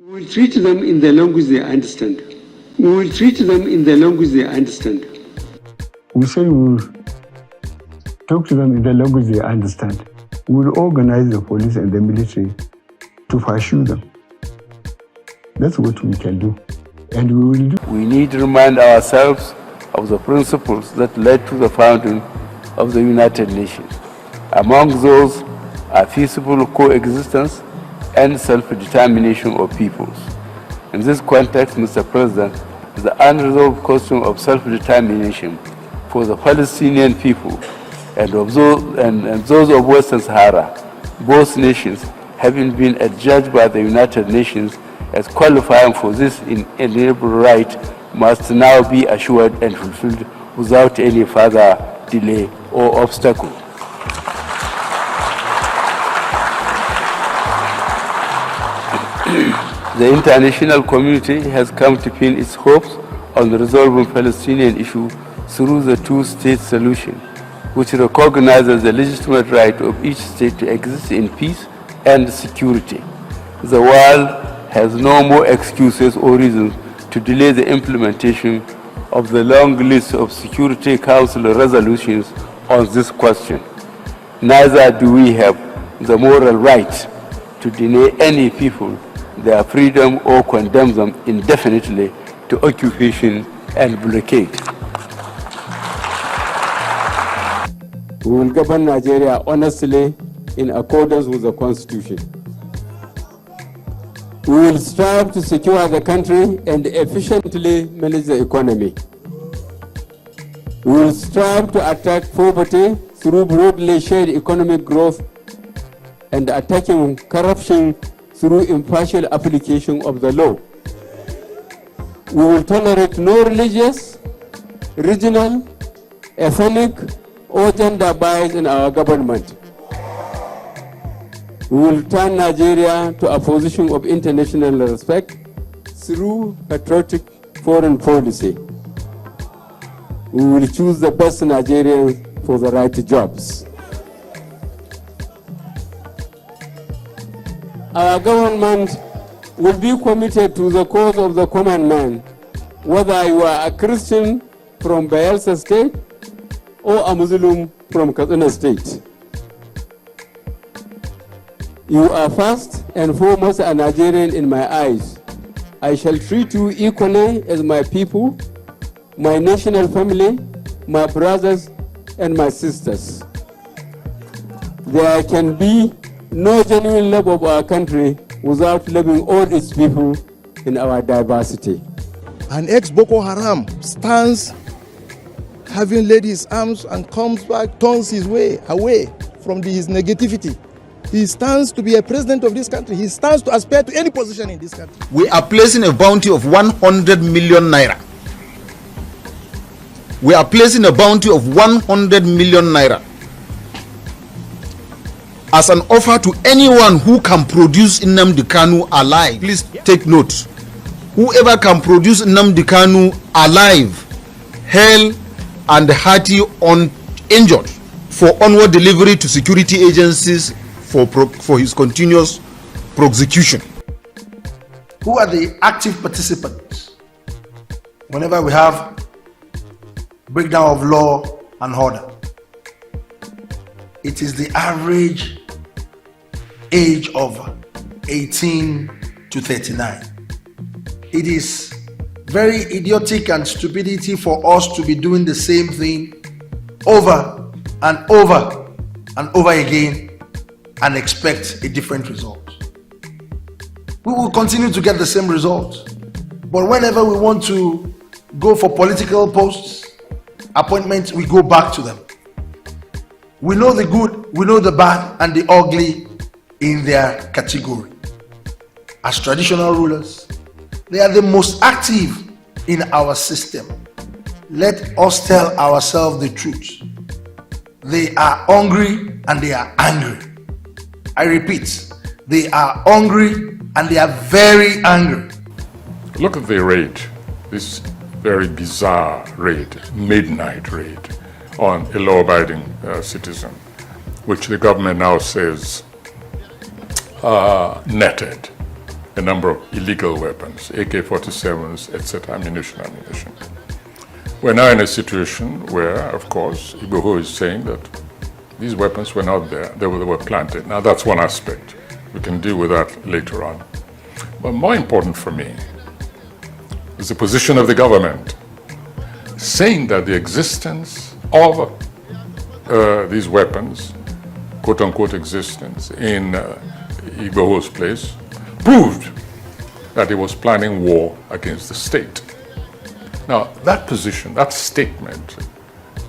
We will treat them in the language they understand. We will treat them in the language they understand. We say we will talk to them in the language they understand. We will organize the police and the military to pursue them. That's what we can do, and we will do. We need to remind ourselves of the principles that led to the founding of the United Nations. Among those are peaceable coexistence and self-determination of peoples. In this context, Mr. President, the unresolved question of self-determination for the Palestinian people and those of Western Sahara, both nations having been adjudged by the United Nations as qualifying for this inalienable right, must now be assured and fulfilled without any further delay or obstacle. The international community has come to pin its hopes on resolving the Palestinian issue through the two-state solution, which recognizes the legitimate right of each state to exist in peace and security. The world has no more excuses or reasons to delay the implementation of the long list of Security Council resolutions on this question. Neither do we have the moral right to deny any people their freedom or condemn them indefinitely to occupation and blockade. We will govern Nigeria honestly in accordance with the Constitution. We will strive to secure the country and efficiently manage the economy. We will strive to attack poverty through broadly shared economic growth and attacking corruption through impartial application of the law. We will tolerate no religious, regional, ethnic, or gender bias in our government. We will turn Nigeria to a position of international respect through patriotic foreign policy. We will choose the best Nigerians for the right jobs. Our government will be committed to the cause of the common man, whether you are a Christian from Bayelsa State or a Muslim from Catriona State. You are first and foremost a Nigerian in my eyes. I shall treat you equally as my people, my national family, my brothers and my sisters. There can be no genuine love of our country without loving all its people in our diversity. An ex-Boko Haram stands having laid his arms and comes back, turns his way away from his negativity. He stands to be a president of this country. He stands to aspire to any position in this country. We are placing a bounty of 100 million naira. We are placing a bounty of 100 million naira as an offer to anyone who can produce Nnamdi Kanu alive. Please take note. Whoever can produce Nnamdi Kanu alive, hale and hearty, uninjured, for onward delivery to security agencies for his continuous prosecution. Who are the active participants whenever we have breakdown of law and order? It is the average age of 18 to 39. It is very idiotic and stupidity for us to be doing the same thing over and over and over again and expect a different result. We will continue to get the same result. But whenever we want to go for political posts, appointments, we go back to them. We know the good, we know the bad and the ugly in their category. As traditional rulers, they are the most active in our system. Let us tell ourselves the truth. They are hungry and they are angry. I repeat, they are hungry and they are very angry. Look at the raid, this very bizarre raid, midnight raid on a law-abiding citizen, which the government now says netted a number of illegal weapons, AK-47s, etc., ammunition. We're now in a situation where, of course, Igbo is saying that these weapons were not there, they were planted. Now that's one aspect. We can deal with that later on. But more important for me is the position of the government, saying that the existence of these weapons, quote-unquote existence, in Igboho's place, proved that he was planning war against the state. Now, that position, that statement,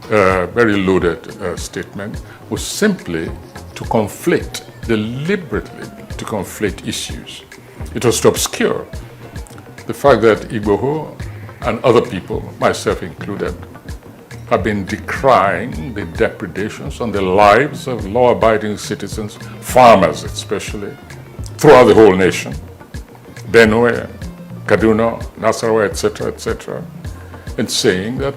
very loaded statement, was simply to conflate, deliberately to conflate issues. It was to obscure the fact that Igboho and other people, myself included, have been decrying the depredations on the lives of law-abiding citizens, farmers especially, throughout the whole nation, Benue, Kaduna, Nasarawa, etc., and saying that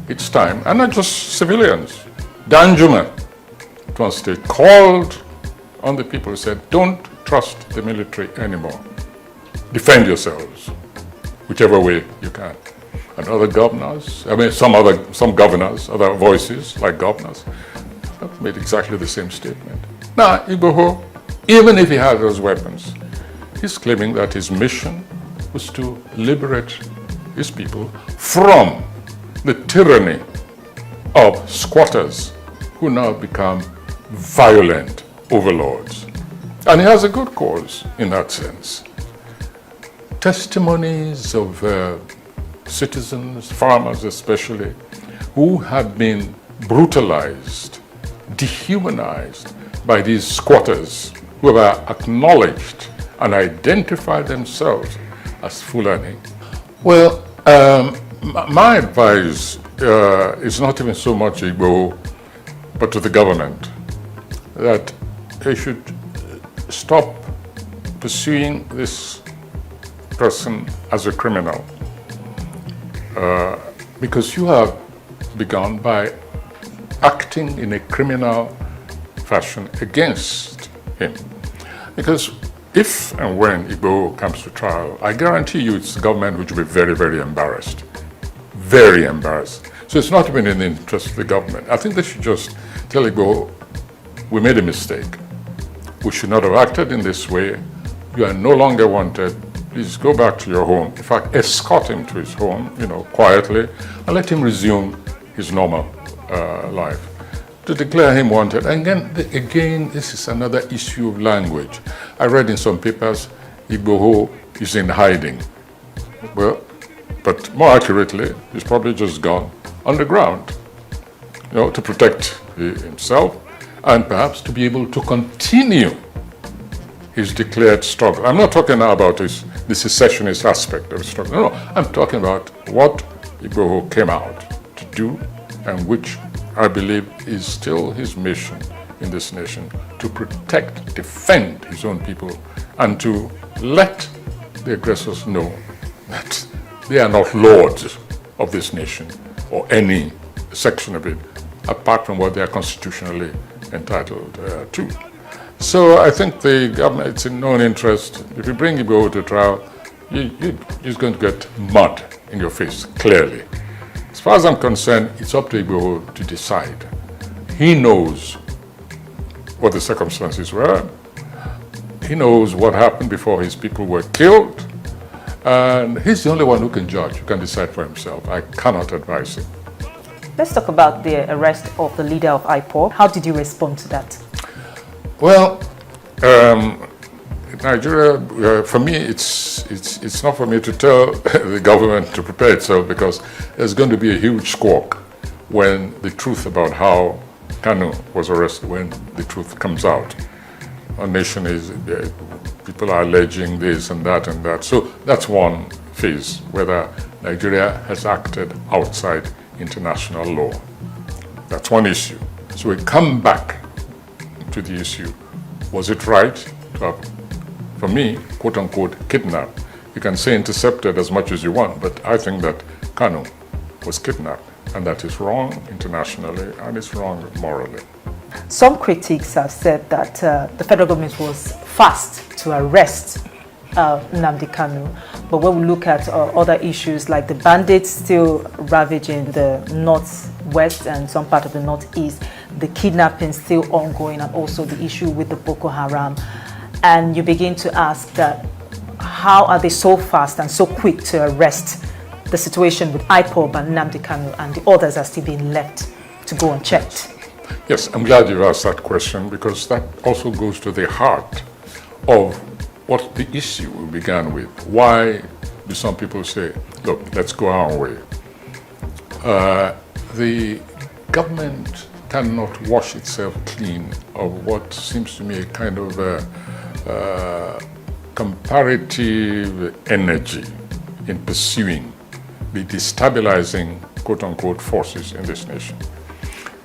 it's time, and not just civilians. Danjuma, at one stage, called on the people, said, don't trust the military anymore. Defend yourselves, whichever way you can. And other governors, some governors, other voices like governors, have made exactly the same statement. Now, Igboho, even if he had those weapons, he's claiming that his mission was to liberate his people from the tyranny of squatters who now become violent overlords. And he has a good cause in that sense. Testimonies of citizens, farmers especially, who have been brutalized, dehumanized by these squatters who have acknowledged and identified themselves as Fulani. Well, my advice is not even so much Igbo, but to the government, that they should stop pursuing this person as a criminal, because you have begun by acting in a criminal fashion against him. Because if and when Igbo comes to trial, I guarantee you it's the government which will be very, very embarrassed. Very embarrassed. So it's not even in the interest of the government. I think they should just tell Igbo, we made a mistake. We should not have acted in this way. You are no longer wanted. Please go back to your home. In fact, escort him to his home, quietly, and let him resume his normal life. To declare him wanted. And again, this is another issue of language. I read in some papers, Igboho is in hiding. Well, but more accurately, he's probably just gone underground, to protect himself and perhaps to be able to continue his declared struggle. I'm not talking now about the secessionist aspect of the struggle. No, I'm talking about what Igboho came out to do, and which I believe is still his mission in this nation, to protect, defend his own people, and to let the aggressors know that they are not lords of this nation or any section of it, apart from what they are constitutionally entitled to. So I think the government, it's in no interest. If you bring Igbo to trial, you're just going to get mud in your face, clearly. As far as I'm concerned, it's up to Igbo to decide. He knows what the circumstances were. He knows what happened before his people were killed. And he's the only one who can judge, who can decide for himself. I cannot advise him. Let's talk about the arrest of the leader of IPOB. How did you respond to that? Well, Nigeria, for me, it's not for me to tell the government to prepare itself, because there's going to be a huge squawk when the truth about how Kanu was arrested, when the truth comes out. Our nation is, people are alleging this and that and that. So that's one phase, whether Nigeria has acted outside international law. That's one issue. So we come back to the issue. Was it right to have, for me, quote unquote, kidnap? You can say intercepted as much as you want, but I think that Kanu was kidnapped, and that is wrong internationally and it's wrong morally. Some critics have said that the federal government was fast to arrest Nnamdi Kanu. But when we look at other issues like the bandits still ravaging the northwest and some part of the northeast, the kidnapping still ongoing, and also the issue with the Boko Haram, and you begin to ask that how are they so fast and so quick to arrest? The situation with IPOB and Nnamdi Kanu and the others are still being left to go unchecked. Yes, I'm glad you asked that question, because that also goes to the heart of what the issue we began with. Why do some people say, look, let's go our way? The government cannot wash itself clean of what seems to me a kind of comparative energy in pursuing the destabilizing, quote-unquote, forces in this nation.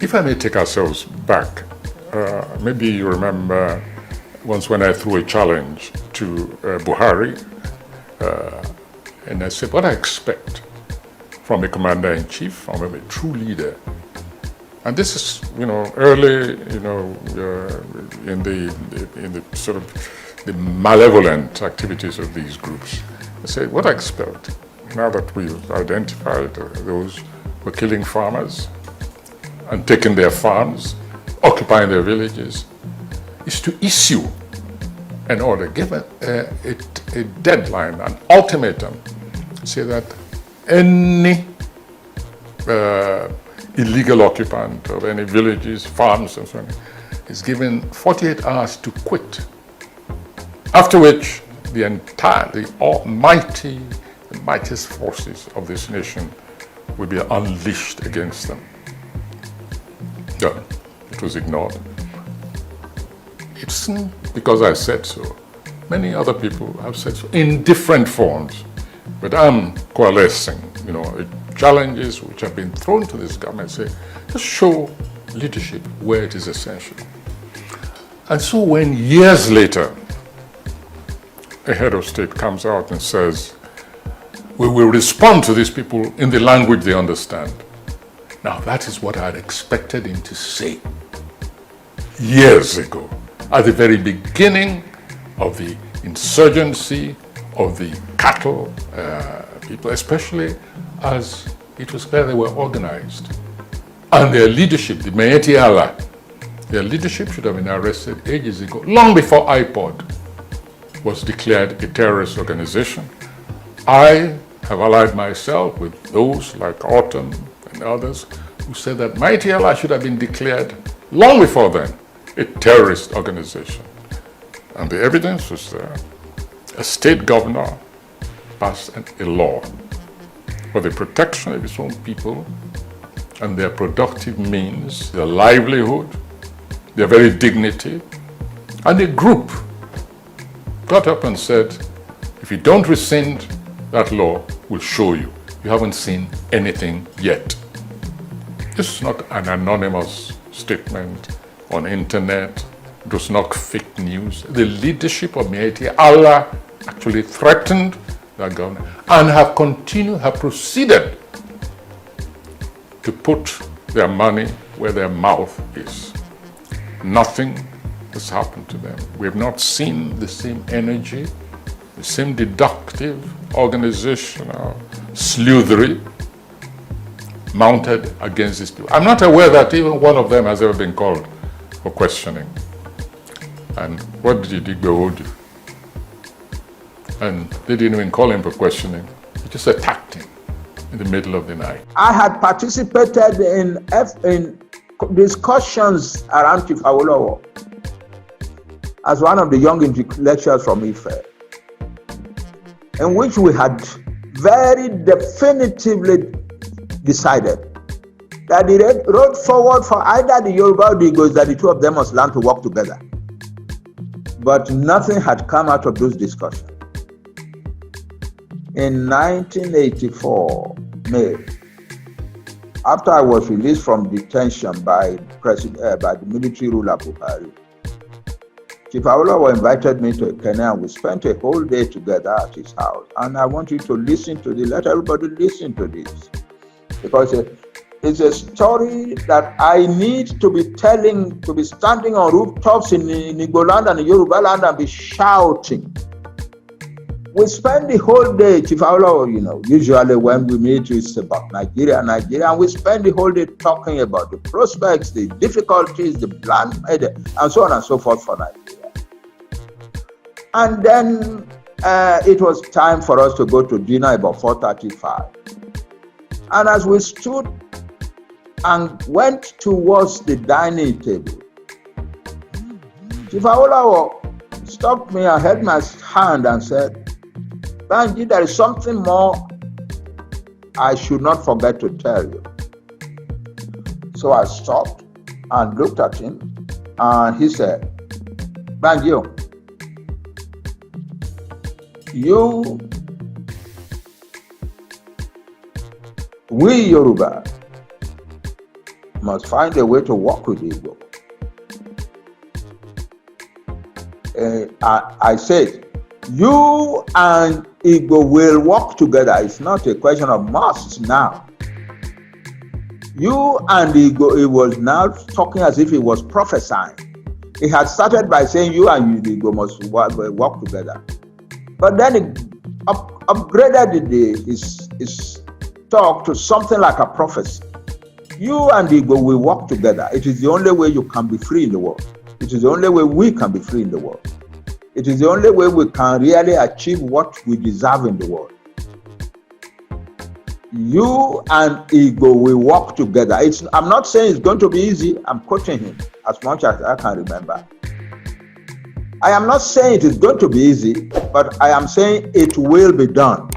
If I may take ourselves back, maybe you remember once when I threw a challenge to Buhari, and I said, what I expect from a commander-in-chief, from a true leader. And this is, early, in the sort of the malevolent activities of these groups. I said, what I expect, now that we've identified those who are killing farmers and taking their farms, occupying their villages, is to issue an order, give a deadline, an ultimatum, say that any illegal occupant of any villages, farms, and so on is given 48 hours to quit. After which, the mightiest forces of this nation will be unleashed against them. No, it was ignored. It's because I said so. Many other people have said so in different forms. But I'm coalescing, the challenges which have been thrown to this government, say, just show leadership where it is essential. And so when years later, a head of state comes out and says, we will respond to these people in the language they understand. Now that is what I had expected him to say years ago, at the very beginning of the insurgency of the cattle people, especially as it was clear they were organized. And their leadership, the Maeti Allah, their leadership should have been arrested ages ago, long before IPOD was declared a terrorist organization. I have allied myself with those like Autumn and others who said that Maeti Allah should have been declared long before then a terrorist organization. And the evidence was there. A state governor passed a law for the protection of his own people and their productive means, their livelihood, their very dignity. And a group got up and said, if you don't rescind that law, we'll show you. You haven't seen anything yet. This is not an anonymous statement on internet. It was not fake news. The leadership of Maeti Allah actually threatened that government and have proceeded to put their money where their mouth is. Nothing has happened to them. We have not seen the same energy, the same deductive, organizational sleuthery mounted against these people. I'm not aware that even one of them has ever been called for questioning. And what did Igbo do? And they didn't even call him for questioning. They just attacked him in the middle of the night. I had participated in discussions around Chief Auwal as one of the young intellectuals from Ife, in which we had very definitively decided that the road forward for either the Yoruba or the Igbo is that the two of them must learn to work together. But nothing had come out of those discussions. In 1984, May, after I was released from detention by the military ruler Buhari, Chief Auwal invited me to Kenya and we spent a whole day together at his house. And I want you to listen to this, let everybody listen to this. Because it's a story that I need to be telling, to be standing on rooftops in Igbo land and Yoruba land and be shouting We spend the whole day, Chief Auwal, you know, usually when we meet, it's about Nigeria, and we spend the whole day talking about the prospects, the difficulties, the plan, and so on and so forth for Nigeria. And then it was time for us to go to dinner about 4:35. And as we stood and went towards the dining table, Chief Auwal stopped me and held my hand and said, Banji, there is something more I should not forget to tell you. So I stopped and looked at him, and he said, Banji, we Yoruba must find a way to work with Igbo. I said, you and Igbo will work together. It's not a question of must now. You and Igbo, he was now talking as if he was prophesying. He had started by saying you and Igbo must work together. But then he upgraded his talk to something like a prophecy. You and Igbo will work together. It is the only way you can be free in the world. It is the only way we can be free in the world. It is the only way we can really achieve what we deserve in the world. You and Igbo will work together. I'm not saying it's going to be easy. I'm quoting him as much as I can remember. I am not saying it is going to be easy, but I am saying it will be done.